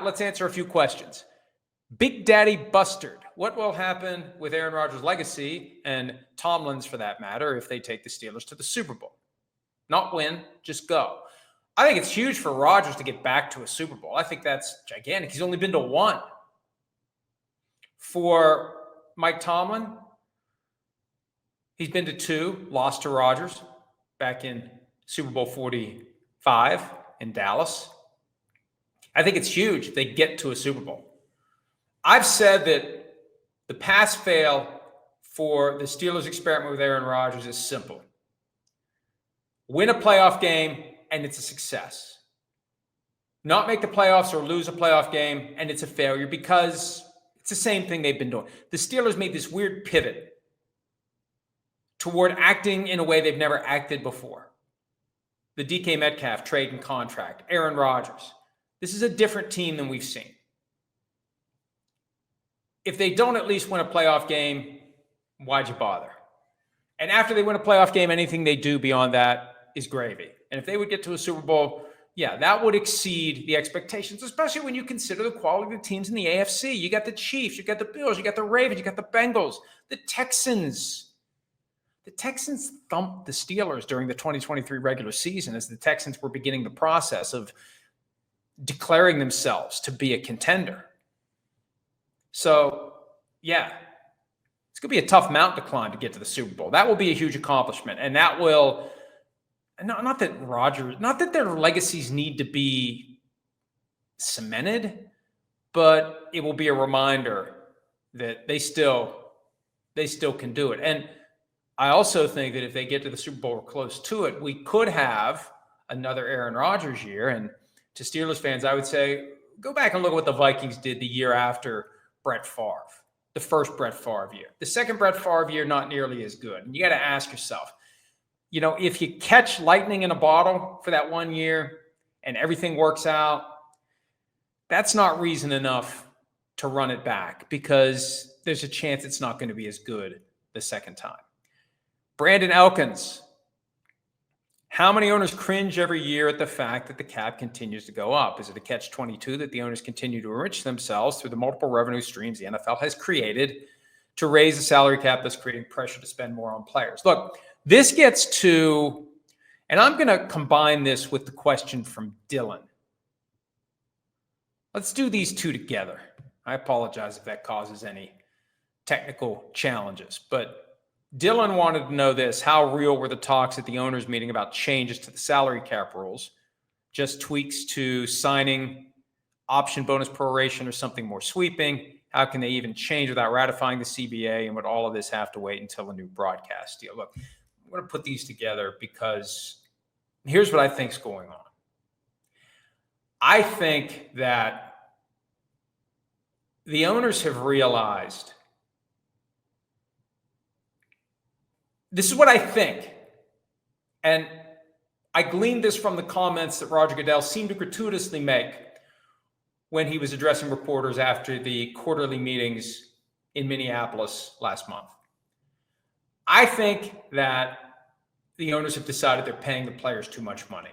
let's answer a few questions. Big Daddy Bustard. What will happen with Aaron Rodgers' legacy and Tomlin's, for that matter, if they take the Steelers to the Super Bowl? Not win, just go. I think it's huge for Rodgers to get back to a Super Bowl. I think that's gigantic. He's only been to one. For Mike Tomlin, he's been to two, lost to Rodgers back in Super Bowl 45 in Dallas. I think it's huge if they get to a Super Bowl. I've said that the pass-fail for the Steelers' experiment with Aaron Rodgers is simple. Win a playoff game, and it's a success. Not make the playoffs or lose a playoff game, and it's a failure, because it's the same thing they've been doing. The Steelers made this weird pivot toward acting in a way they've never acted before. The DK Metcalf trade and contract, Aaron Rodgers. This is a different team than we've seen. If they don't at least win a playoff game, why'd you bother? And after they win a playoff game, anything they do beyond that is gravy. And if they would get to a Super Bowl, yeah, that would exceed the expectations, especially when you consider the quality of the teams in the AFC. You got the Chiefs, you got the Bills, you got the Ravens, you got the Bengals, the Texans. The Texans thumped the Steelers during the 2023 regular season as the Texans were beginning the process of declaring themselves to be a contender. So, yeah, it's going to be a tough mountain to climb to get to the Super Bowl. That will be a huge accomplishment. And that will, not that their legacies need to be cemented, but it will be a reminder that they still can do it. And I also think that if they get to the Super Bowl or close to it, we could have another Aaron Rodgers year. And to Steelers fans, I would say, go back and look at what the Vikings did the year after Brett Favre, the first Brett Favre year. The second Brett Favre year, not nearly as good. And you got to ask yourself, if you catch lightning in a bottle for that 1 year and everything works out, that's not reason enough to run it back, because there's a chance it's not going to be as good the second time. Brandon Elkins. How many owners cringe every year at the fact that the cap continues to go up? Is it a catch-22 that the owners continue to enrich themselves through the multiple revenue streams the NFL has created to raise the salary cap, thus creating pressure to spend more on players? Look, this gets to, and I'm going to combine this with the question from Dylan. Let's do these two together. I apologize if that causes any technical challenges, but Dylan wanted to know this. How real were the talks at the owners' meeting about changes to the salary cap rules? Just tweaks to signing, option bonus proration, or something more sweeping? How can they even change without ratifying the CBA? And would all of this have to wait until a new broadcast deal? Look, I'm going to put these together because here's what I think is going on. I think that the owners have realized, this is what I think, and I gleaned this from the comments that Roger Goodell seemed to gratuitously make when he was addressing reporters after the quarterly meetings in Minneapolis last month. I think that the owners have decided they're paying the players too much money,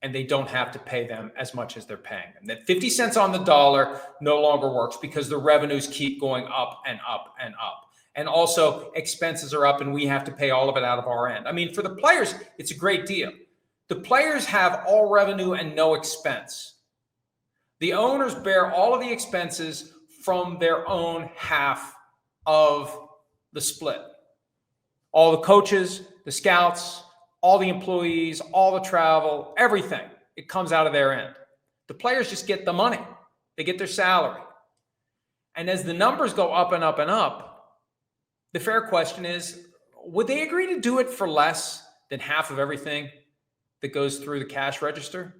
and they don't have to pay them as much as they're paying them. That 50 cents on the dollar no longer works because the revenues keep going up and up and up. And also expenses are up and we have to pay all of it out of our end. I mean, for the players, it's a great deal. The players have all revenue and no expense. The owners bear all of the expenses from their own half of the split. All the coaches, the scouts, all the employees, all the travel, everything, it comes out of their end. The players just get the money. They get their salary. And as the numbers go up and up and up, the fair question is, would they agree to do it for less than half of everything that goes through the cash register?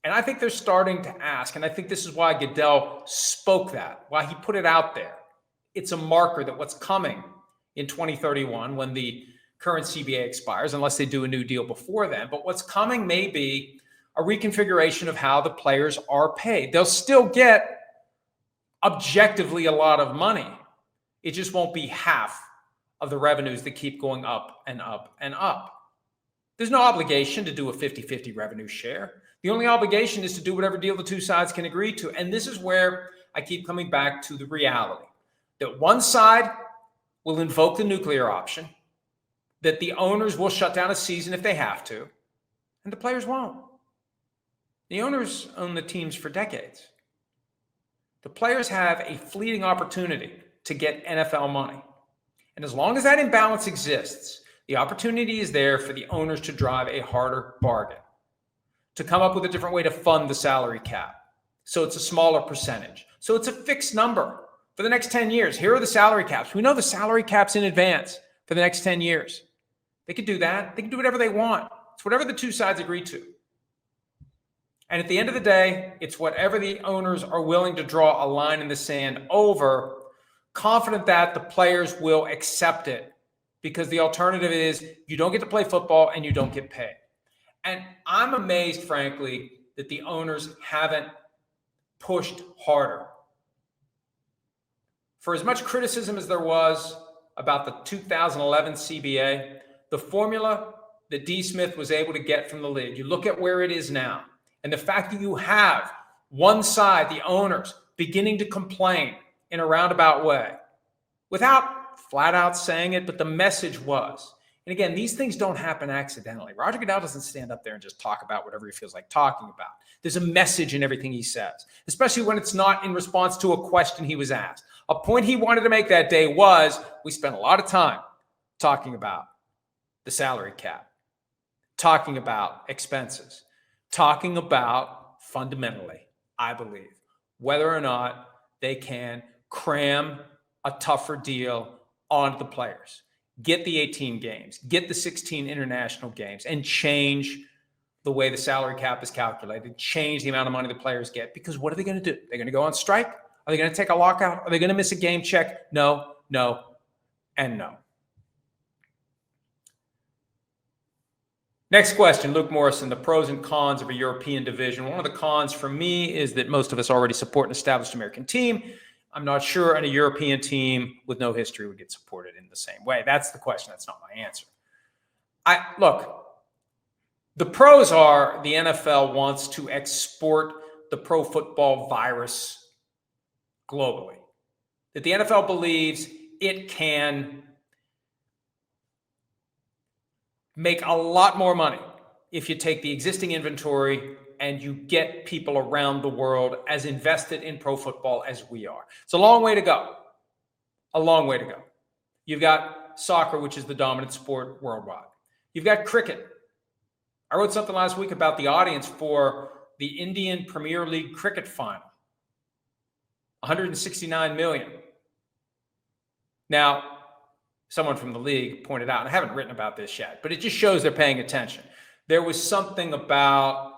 And I think they're starting to ask, and I think this is why Goodell spoke that, why he put it out there. It's a marker that what's coming in 2031 when the current CBA expires, unless they do a new deal before then, but what's coming may be a reconfiguration of how the players are paid. They'll still get objectively a lot of money. It just won't be half of the revenues that keep going up and up and up. There's no obligation to do a 50-50 revenue share. The only obligation is to do whatever deal the two sides can agree to. And this is where I keep coming back to the reality that one side will invoke the nuclear option, that the owners will shut down a season if they have to, and the players won't. The owners own the teams for decades. The players have a fleeting opportunity to get NFL money. And as long as that imbalance exists, the opportunity is there for the owners to drive a harder bargain, to come up with a different way to fund the salary cap. So it's a smaller percentage. So it's a fixed number for the next 10 years. Here are the salary caps. We know the salary caps in advance for the next 10 years. They could do that. They can do whatever they want. It's whatever the two sides agree to. And at the end of the day, it's whatever the owners are willing to draw a line in the sand over, confident that the players will accept it, because the alternative is you don't get to play football and you don't get paid. And I'm amazed, frankly, that the owners haven't pushed harder. For as much criticism as there was about the 2011 CBA, the formula that D. Smith was able to get from the league, you look at where it is now, and the fact that you have one side, the owners, beginning to complain in a roundabout way, without flat out saying it, but the message was. And again, these things don't happen accidentally. Roger Goodell doesn't stand up there and just talk about whatever he feels like talking about. There's a message in everything he says, especially when it's not in response to a question he was asked. A point he wanted to make that day was, we spent a lot of time talking about the salary cap, talking about expenses, talking about, fundamentally, I believe, whether or not they can cram a tougher deal onto the players, get the 18 games, get the 16 international games, and change the way the salary cap is calculated, change the amount of money the players get. Because what are they going to do? They're going to go on strike? Are they going to take a lockout? Are they going to miss a game check? No, no, and no. Next question, Luke Morrison, the pros and cons of a European division. One of the cons for me is that most of us already support an established American team. I'm not sure a European team with no history would get supported in the same way. That's the question. That's not my answer. Look, the pros are the NFL wants to export the pro football virus globally. That the NFL believes it can make a lot more money if you take the existing inventory and you get people around the world as invested in pro football as we are. It's a long way to go. A long way to go. You've got soccer, which is the dominant sport worldwide. You've got cricket. I wrote something last week about the audience for the Indian Premier League cricket final. 169 million. Now, someone from the league pointed out, and I haven't written about this yet, but it just shows they're paying attention. There was something about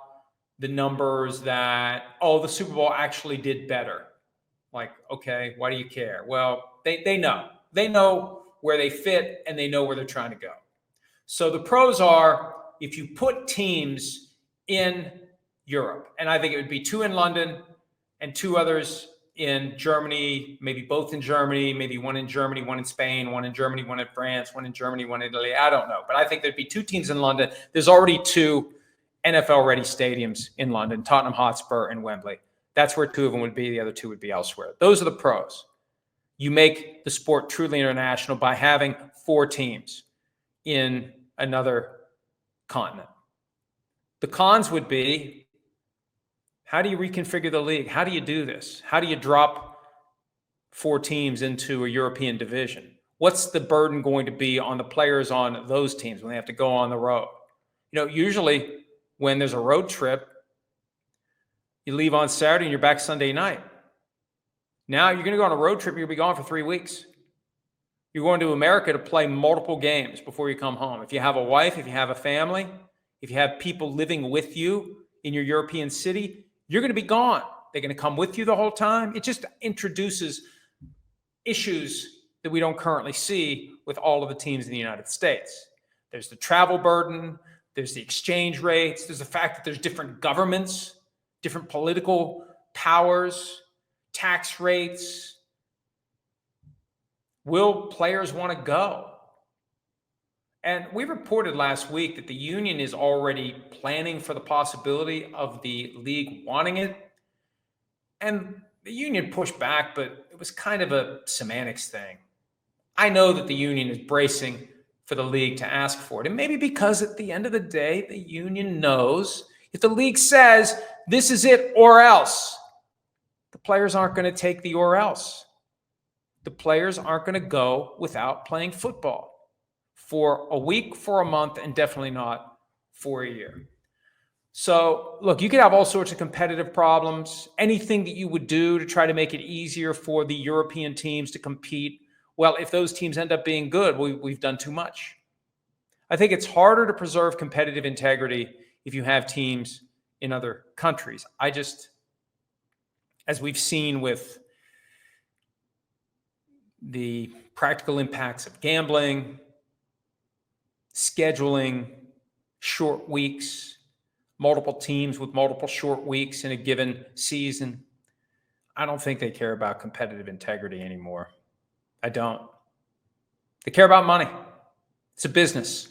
the numbers that, the Super Bowl actually did better. Like, okay, why do you care? Well, they know. They know where they fit, and they know where they're trying to go. So the pros are, if you put teams in Europe, and I think it would be 2 in London and 2 others in Germany, maybe both in Germany, maybe 1 in Germany, 1 in Spain, 1 in Germany, 1 in France, 1 in Germany, 1 in Italy. I don't know. But I think there'd be 2 teams in London. There's already 2 NFL-ready stadiums in London, Tottenham Hotspur and Wembley. That's where 2 of them would be. The other 2 would be elsewhere. Those are the pros. You make the sport truly international by having 4 teams in another continent. The cons would be, how do you reconfigure the league? How do you do this? How do you drop 4 teams into a European division? What's the burden going to be on the players on those teams when they have to go on the road? Usually when there's a road trip, you leave on Saturday and you're back Sunday night. Now you're going to go on a road trip, you're going to be gone for 3 weeks. You're going to America to play multiple games before you come home. If you have a wife, if you have a family, if you have people living with you in your European city, you're going to be gone. They're going to come with you the whole time. It just introduces issues that we don't currently see with all of the teams in the United States. There's the travel burden. There's the exchange rates. There's the fact that there's different governments, different political powers, tax rates. Will players want to go? And we reported last week that the union is already planning for the possibility of the league wanting it. And the union pushed back, but it was kind of a semantics thing. I know that the union is bracing for the league to ask for it. And maybe because at the end of the day, the union knows if the league says this is it or else, the players aren't going to take the or else. The players aren't going to go without playing football for a week, for a month, and definitely not for a year. So, look, you could have all sorts of competitive problems, anything that you would do to try to make it easier for the European teams to compete. Well, if those teams end up being good, we've done too much. I think it's harder to preserve competitive integrity if you have teams in other countries. As we've seen with the practical impacts of gambling, scheduling, short weeks, multiple teams with multiple short weeks in a given season, I don't think they care about competitive integrity anymore. I don't. They care about money. It's a business.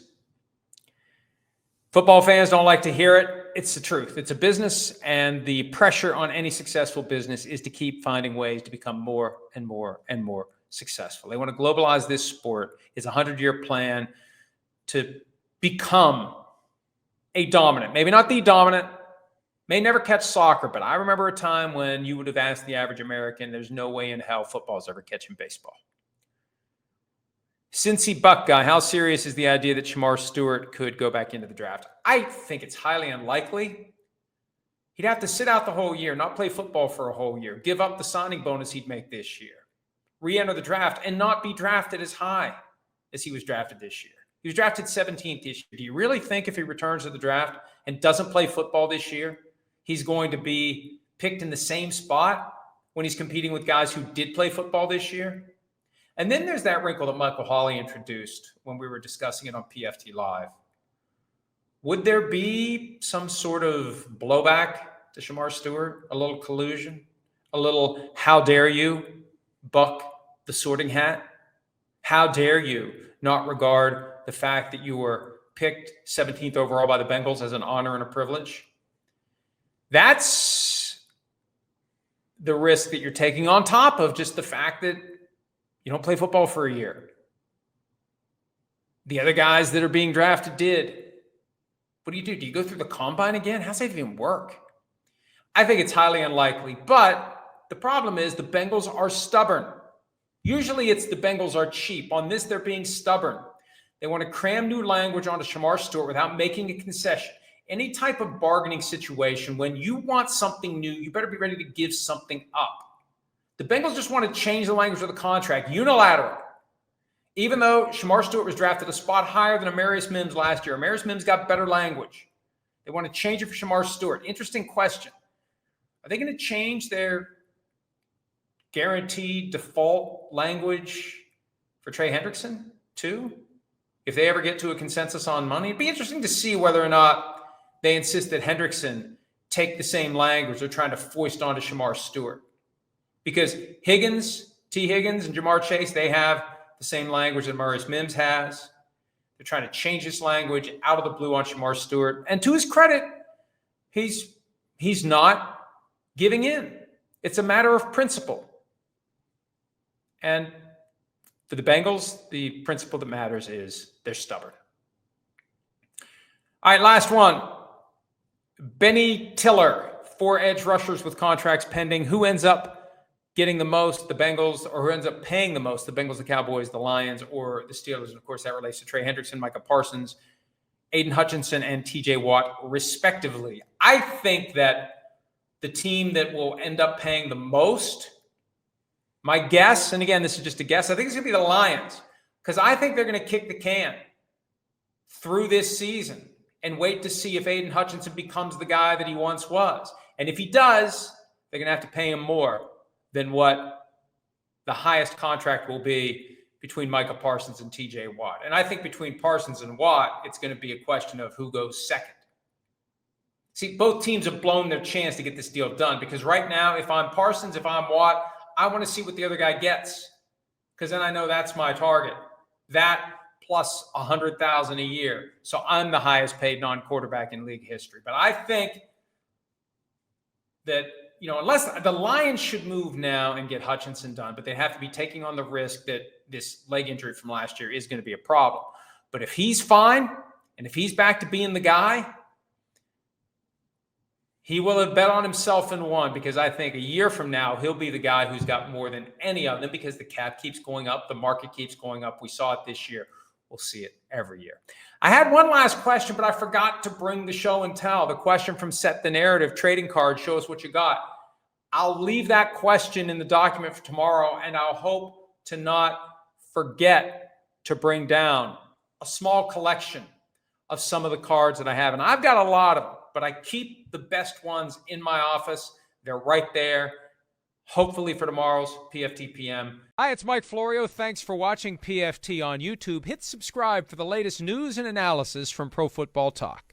Football fans don't like to hear it. It's the truth. It's a business, and the pressure on any successful business is to keep finding ways to become more and more and more successful. They want to globalize this sport. It's a 100-year plan to become a dominant, maybe not the dominant, may never catch soccer, but I remember a time when you would have asked the average American, there's no way in hell football's ever catching baseball. Cincy Buck guy, how serious is the idea that Shamar Stewart could go back into the draft? I think it's highly unlikely. He'd have to sit out the whole year, not play football for a whole year, give up the signing bonus he'd make this year, re-enter the draft, and not be drafted as high as he was drafted this year. He was drafted 17th this year. Do you really think if he returns to the draft and doesn't play football this year, he's going to be picked in the same spot when he's competing with guys who did play football this year? And then there's that wrinkle that Michael Hawley introduced when we were discussing it on PFT Live. Would there be some sort of blowback to Shamar Stewart? A little collusion? A little, how dare you, Buck the sorting hat? How dare you not regard the fact that you were picked 17th overall by the Bengals as an honor and a privilege? That's the risk that you're taking on top of just the fact that you don't play football for a year. The other guys that are being drafted did. What do? Do you go through the combine again? How's that even work? I think it's highly unlikely, but the problem is the Bengals are stubborn. Usually it's the Bengals are cheap. On this, they're being stubborn. They want to cram new language onto Shamar Stewart without making a concession. Any type of bargaining situation, when you want something new, you better be ready to give something up. The Bengals just want to change the language of the contract unilaterally. Even though Shamar Stewart was drafted a spot higher than Amarius Mims last year, Amarius Mims got better language. They want to change it for Shamar Stewart. Interesting question. Are they going to change their guaranteed default language for Trey Hendrickson too? If they ever get to a consensus on money, it'd be interesting to see whether or not they insist that Hendrickson take the same language they're trying to foist onto Shamar Stewart. Because T. Higgins and Jamar Chase, they have the same language that Amarius Mims has. They're trying to change this language out of the blue on Shamar Stewart. And to his credit, he's not giving in. It's a matter of principle. And for the Bengals, the principle that matters is they're stubborn. All right, last one. Benny Tiller, 4 edge rushers with contracts pending. Who ends up getting the most, the Bengals, or who ends up paying the most, the Bengals, the Cowboys, the Lions, or the Steelers? And, of course, that relates to Trey Hendrickson, Micah Parsons, Aiden Hutchinson, and T.J. Watt, respectively. I think that the team that will end up paying the most, my guess, and again, this is just a guess, I think it's going to be the Lions, because I think they're going to kick the can through this season and wait to see if Aiden Hutchinson becomes the guy that he once was. And if he does, they're going to have to pay him more than what the highest contract will be between Micah Parsons and T.J. Watt. And I think between Parsons and Watt, it's going to be a question of who goes second. See, both teams have blown their chance to get this deal done, because right now, if I'm Parsons, if I'm Watt, I want to see what the other guy gets, because then I know that's my target. That plus 100,000 a year. So I'm the highest paid non-quarterback in league history. But I think that, unless the Lions should move now and get Hutchinson done, but they have to be taking on the risk that this leg injury from last year is going to be a problem. But if he's fine and if he's back to being the guy, he will have bet on himself and won, because I think a year from now, he'll be the guy who's got more than any of them, because the cap keeps going up. The market keeps going up. We saw it this year. We'll see it every year. I had one last question, but I forgot to bring the show and tell. The question from Set the Narrative, trading card, show us what you got. I'll leave that question in the document for tomorrow, and I'll hope to not forget to bring down a small collection of some of the cards that I have. And I've got a lot of them, but I keep the best ones in my office. They're right there, hopefully for tomorrow's PFT PM. Hi, it's Mike Florio. Thanks for watching PFT on YouTube. Hit subscribe for the latest news and analysis from Pro Football Talk.